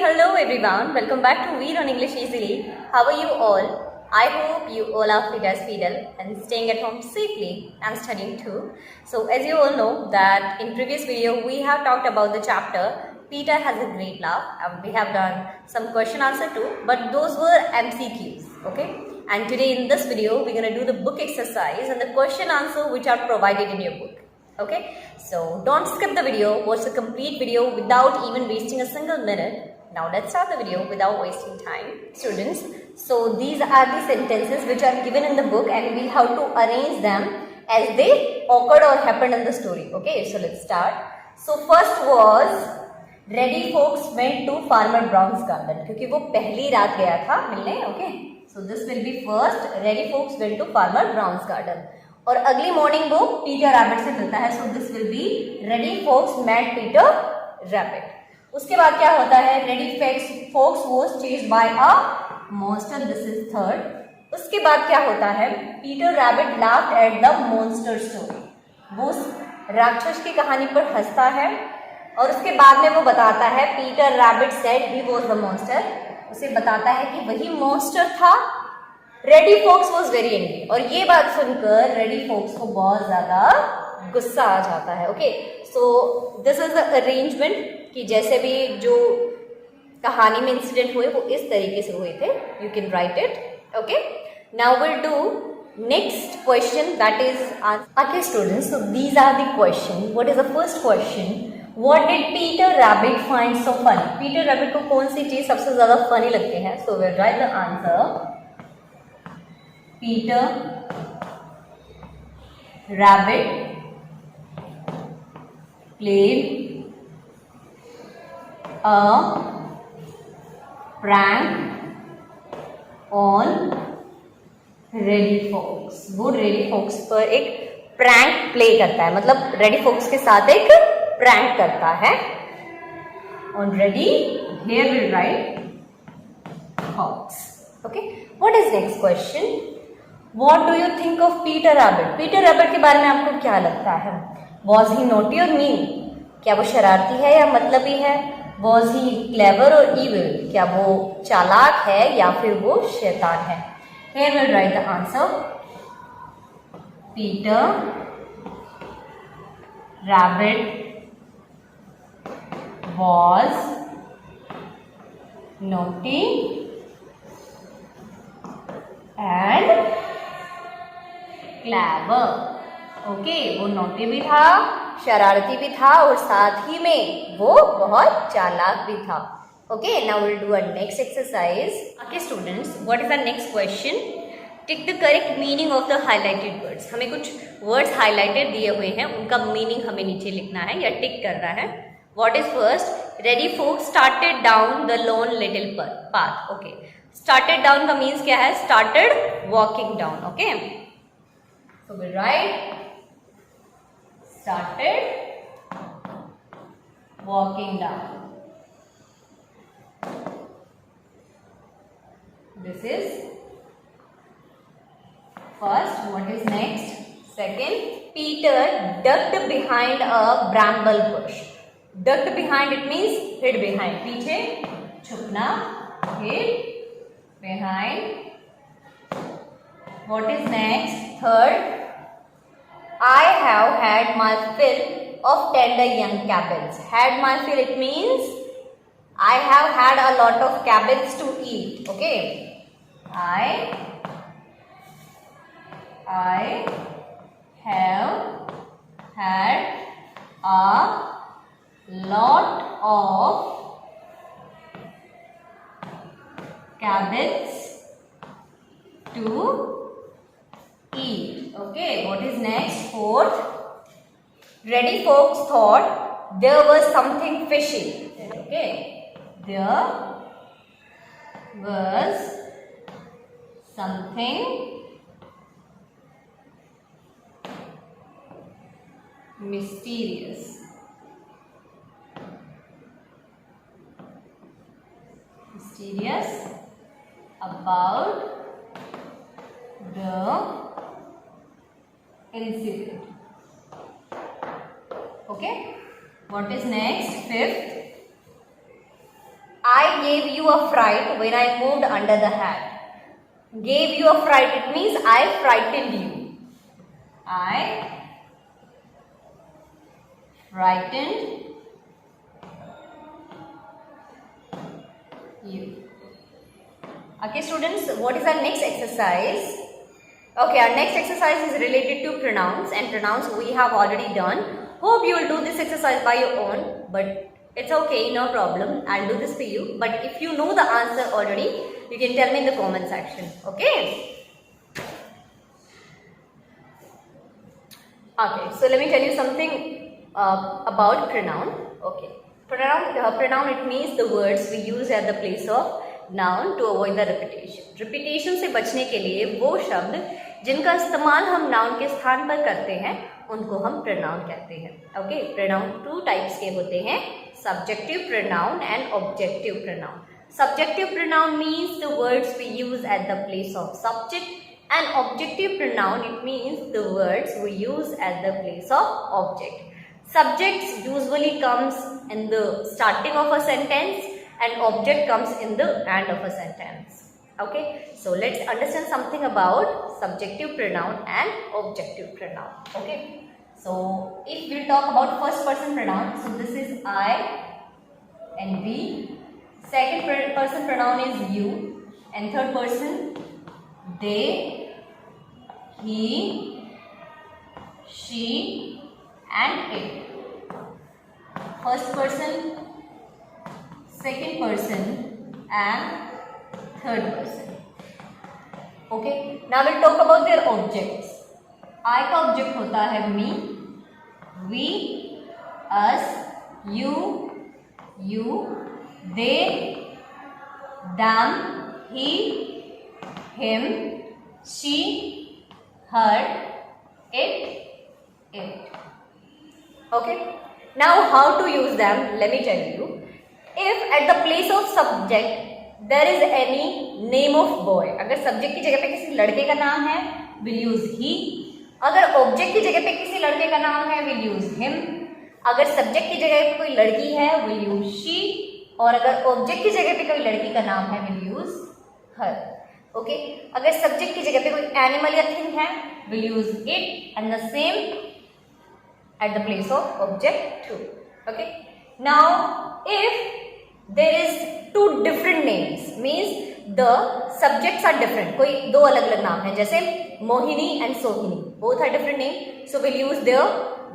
hello everyone. Welcome back to We Learn English Easily. How are you all? I hope you all are fit as fiddle and staying at home safely and studying too. So as you all know that in previous video we have talked about the chapter Peter Has a Great Laugh, and we have done some question answer too, but those were MCQs, okay? And today in this video we're going to do the book exercise and the question answer which are provided in your book. Okay, so don't skip the video, watch the complete video without even wasting a single minute. Now let's start the video without wasting time. Students, so these are the sentences which are given in the book and we have to arrange them as they occurred or happened in the story. Okay, so let's start. So first was Reddy Fox went to Farmer Brown's garden. क्योंकि वो पहली रात गया था मिलने. Okay, so this will be first. Reddy Fox went to Farmer Brown's garden. और अगली morning वो पीटर रैबिट से मिलता है. So this will be Reddy Fox met Peter Rabbit. उसके बाद क्या होता है? Reddy Fox was chased by a monster. This is third. उसके बाद क्या होता है? Peter Rabbit laughed at the monster story. वो राक्षस की कहानी पर हंसता है और उसके बाद में वो बताता है Peter Rabbit said he was the monster. उसे बताता है कि वही मॉन्स्टर था. Reddy Fox was very angry. और ये बात सुनकर रेडी फॉक्स को बहुत ज्यादा गुस्सा आ जाता है. Okay, so this is the arrangement कि जैसे भी जो कहानी में इंसिडेंट हुए वो इस तरीके से हुए थे. You can write it. Okay, now will do next question that is okay students. So these are the question. What is the first question? What did Peter Rabbit find so funny? Peter Rabbit को कौन सी चीज सबसे ज्यादा funny लगती है? So will write the answer. Peter Rabbit played a prank on Reddy Fox. वो Reddy fox पर एक प्रैंक प्ले करता है, मतलब रेडी फोक्स के साथ एक प्रैंक करता है. On Reddy, here we'll write Fox. Okay, what is next question? What do you think of Peter Rabbit? Peter Rabbit के बारे में आपको क्या लगता है? Was he naughty or mean? क्या वो शरारती है या मतलबी है? Was he clever or evil? क्या वो चालाक है या फिर वो शैतान है? Here we'll write the answer. Peter Rabbit was naughty and clever. Okay, वो नोटी भी था, शरारती भी था और साथ ही में वो बहुत चालाक भी था. Okay, now will do a next exercise. Okay students, what is the next question? Tick the correct meaning of the highlighted words. हमें कुछ वर्ड्स हाईलाइटेड दिए हुए हैं, उनका मीनिंग हमें नीचे लिखना है या टिक करना है. What is first? Reddy Fox started down the lone little path. Okay, started down का मीन्स क्या है? Started walking down. Okay, so we write started walking down. This is first. What is next? Second, Peter ducked behind a bramble bush. Ducked behind, it means hid behind. पीछे छुपना, hid behind. What is next? Third, I have had my fill of tender young cabbage. Had my fill, it means I have had a lot of cabbage to eat. Okay, I have had a lot of cabbage to eat. Okay, what is next? Fourth, Reddy Fox thought there was something fishy. Okay, there was something mysterious. About the incident. Okay, what is next? Fifth, I gave you a fright when I moved under the hat. Gave you a fright, it means I frightened you. I frightened you. Okay students, what is our next exercise? Okay, our next exercise is related to pronouns, and pronouns we have already done. Hope you will do this exercise by your own, but it's okay, no problem. I'll do this for you. But if you know the answer already, you can tell me in the comment section. Okay? Okay, so let me tell you something about pronoun. Okay, pronoun it means the words we use at the place of noun to avoid the repetition. Repetition से बचने के लिए वो शब्द जिनका इस्तेमाल हम noun के स्थान पर करते हैं उनको हम pronoun कहते हैं. Okay, pronoun two types के होते हैं, subjective pronoun and objective pronoun. Subjective pronoun means the words we use at the place of subject, and objective pronoun it means the words we use at the place of object. Subjects usually comes in the starting of a sentence and object comes in the end of a sentence. Okay, so let's understand something about subjective pronoun and objective pronoun. Okay, so if we talk about first person pronoun, so this is I and we. Second person pronoun is you, and third person they, he, she and it. First person, second person and third person. Okay, now we'll talk about their objects. I का object होता है me, we, us, you, they, them, he, him, she, her, it. Okay, now how to use them, let me tell you. If at the place of subject there is any name of boy, अगर subject की जगह पे किसी लड़के का नाम है, we'll use he. अगर object की जगह पे किसी लड़के का नाम है, we'll use him. अगर subject की जगह पे कोई लड़की है, we'll use she. और अगर object की जगह पे कोई लड़की का नाम है, we'll use her. Okay, अगर subject की जगह पे कोई animal या thing है, we'll use it, and the same at the place of object too. Okay, now if there is two different names, means the subjects are different, कोई दो अलग अलग नाम है, जैसे Mohini and Sohini, both are different name, so we'll use their,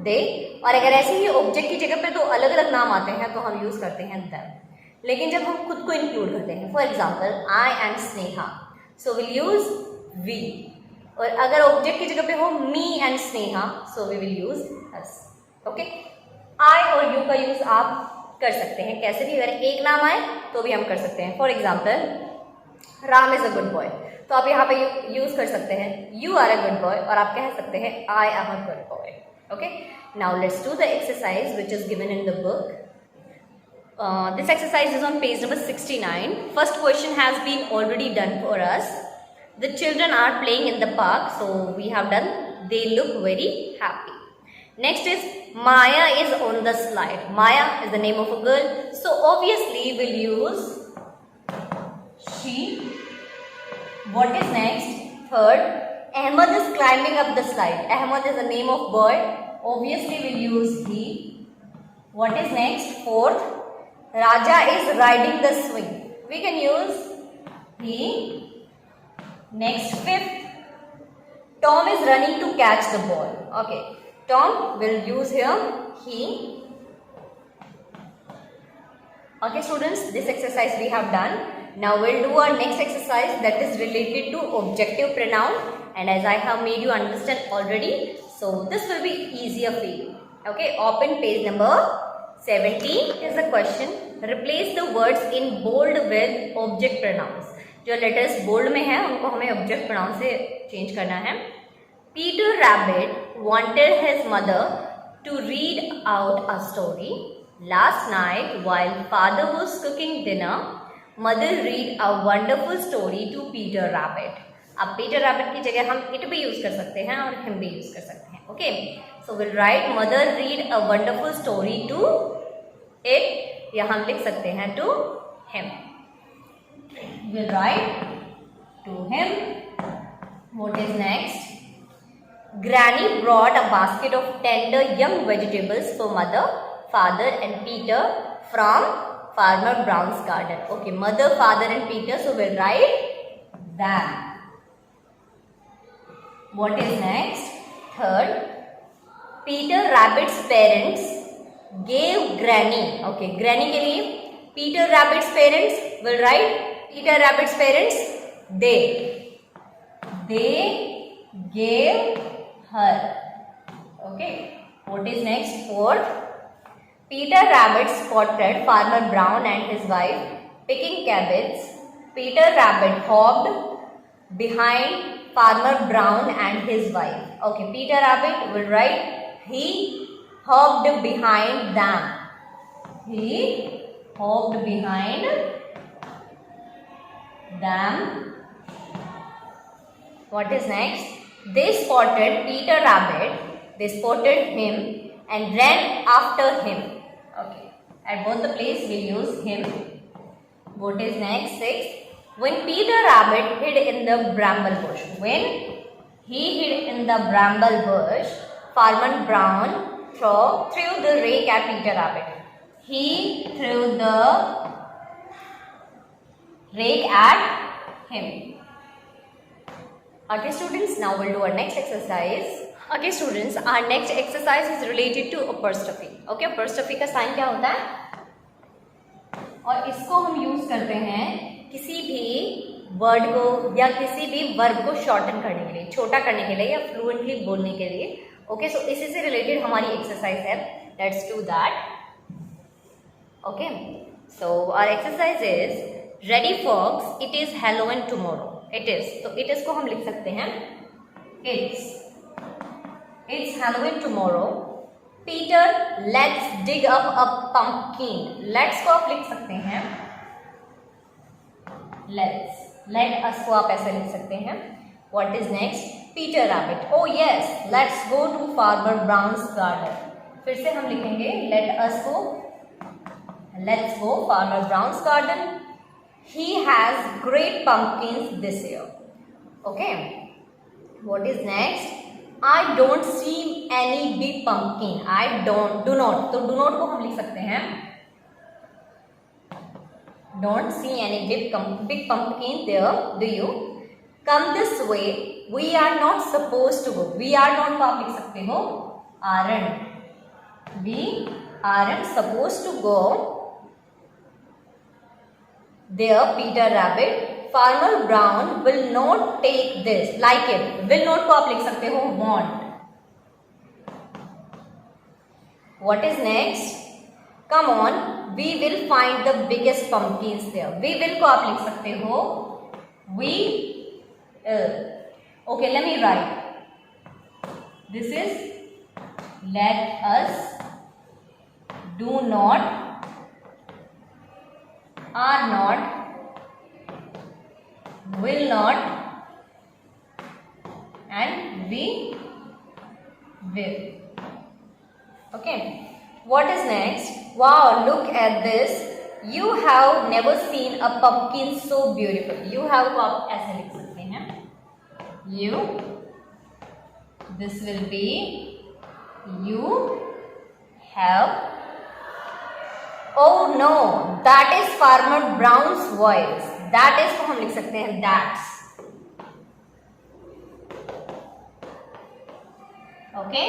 they. और अगर ऐसे ही object की जगह पे दो अलग अलग नाम आते हैं तो हम यूज करते हैं them. लेकिन जब हम खुद को इंक्लूड करते हैं, for example I am Sneha, so we'll use we. और अगर ऑब्जेक्ट की जगह पे हो me and Sneha, so we will use us. Okay, I और you का यूज आप कर सकते हैं कैसे भी, अगर एक नाम आए तो भी हम कर सकते हैं. For example Ram is a good boy, तो आप यहाँ पे यूज कर सकते हैं you are a good boy, और आप कह सकते हैं I am a good boy. Okay, now let's do the exercise which is given in the book. This exercise is on page number 69. First question has been already done for us. The children are playing in the park, so we have done they look very happy. Next is Maya is on the slide. Maya is the name of a girl, so obviously we'll use she. What is next? Third, Ahmad is climbing up the slide. Ahmad is the name of boy, obviously we'll use he. What is next? Fourth, Raja is riding the swing. We can use he. Next, fifth, Tom is running to catch the ball. Okay, Tom will use here he. Okay students, this exercise we have done. Now we'll do our next exercise that is related to objective pronoun, and as I have made you understand already, so this will be easier for you. Okay, open page number 17 is the question. Replace the words in bold with object pronouns. जो letters bold में है उनको हमें object pronoun से change करना है. Peter Rabbit wanted his mother to read out a story. Last night while father was cooking dinner, mother read a wonderful story to Peter Rabbit. अब Peter Rabbit की जगह हम it भी use कर सकते हैं और him भी use कर सकते हैं. Okay, so we'll write mother read a wonderful story to it, या हम लिख सकते हैं to him. We'll write to him. What is next? Granny brought a basket of tender young vegetables for mother, father and Peter from Farmer Brown's garden. Okay, mother, father and Peter. So we'll write them. What is next? Third, Peter Rabbit's parents gave Granny. Okay, Granny के लिए Peter Rabbit's parents will write Peter Rabbit's parents. They gave her. Okay. What is next? Fourth, Peter Rabbit spotted Farmer Brown and his wife picking cabbage. Peter Rabbit hopped behind Farmer Brown and his wife. Okay, Peter Rabbit will write he hopped behind them. He hopped behind them. What is next? They spotted Peter Rabbit. They spotted him and ran after him. Okay. At both the place we use him. What is next? Sixth. When Peter Rabbit hid in the bramble bush. When he hid in the bramble bush, Farmer Brown threw the rake at Peter Rabbit. He threw the rake at him. Okay students, now we'll do our next exercise. Okay students, our next exercise is related to apostrophe. Okay, apostrophe का sign क्या होता है और इसको हम use करते हैं किसी भी वर्ड को या किसी भी वर्ब को शॉर्टन करने के लिए, छोटा करने के लिए या फ्लुएंटली बोलने के लिए. ओके, सो इसी से रिलेटेड हमारी एक्सरसाइज है. Let's do that. Okay, so our exercise is Reddy Fox it is Halloween tomorrow. It is, तो इट इज को हम लिख सकते हैं it's Halloween tomorrow. Peter let's dig up a pumpkin. Let's को आप लिख सकते हैं लेट्स. लेट अस को आप ऐसे लिख सकते हैं. What is next? Peter Rabbit. Oh yes, let's go to Farmer Brown's garden. फिर से हम लिखेंगे लेट अस को, let's go Farmer Brown's garden. He has great pumpkins this year. Okay. What is next? I don't see any big pumpkin. I do not. तो do not को हम लिख सकते हैं don't see any big pumpkin there. Do you? Come this way. We are not supposed to go. We are not को आप लिख सकते हो aren't. We aren't supposed to go there, Peter Rabbit. Farmer Brown will not take this. Like it. Will not को आप लिख सकते हो want. What is next? Come on, we will find the biggest pumpkins there. We will को आप लिख सकते हो we will. Okay, let me write. This is let us, do not, are not, will not, and we will. Okay, what is next? Wow, look at this. You have never seen a pumpkin so beautiful. You have को आप ऐसे लिख सकते हैं you. This will be you have. Oh no, that is Farmer Brown's voice. That is को हम लिख सकते हैं that's. Okay.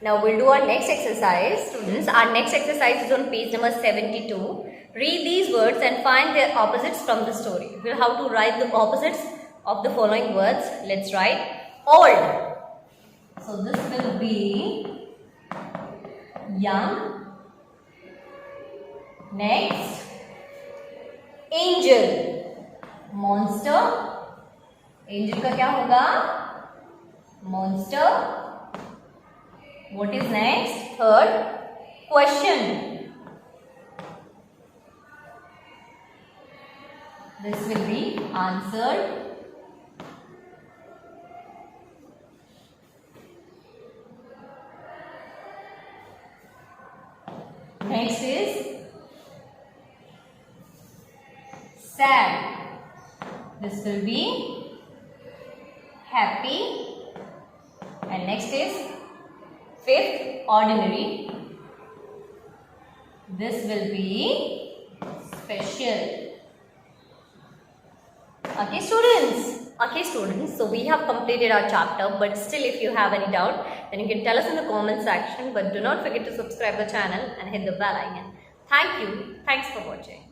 Now we'll do our next exercise. Students, our next exercise is on page number 72. Read these words and find their opposites from the story. We'll have to write the opposites of the following words. Let's write old. So this will be young. Next, angel. Monster. Angel का क्या होगा? Monster. What is next? Third, question. This will be answered. Next is sad. This will be happy. And next is fifth, ordinary. This will be special. Okay students, so we have completed our chapter, but still if you have any doubt, then you can tell us in the comment section, but do not forget to subscribe the channel and hit the bell icon. Thank you. Thanks for watching.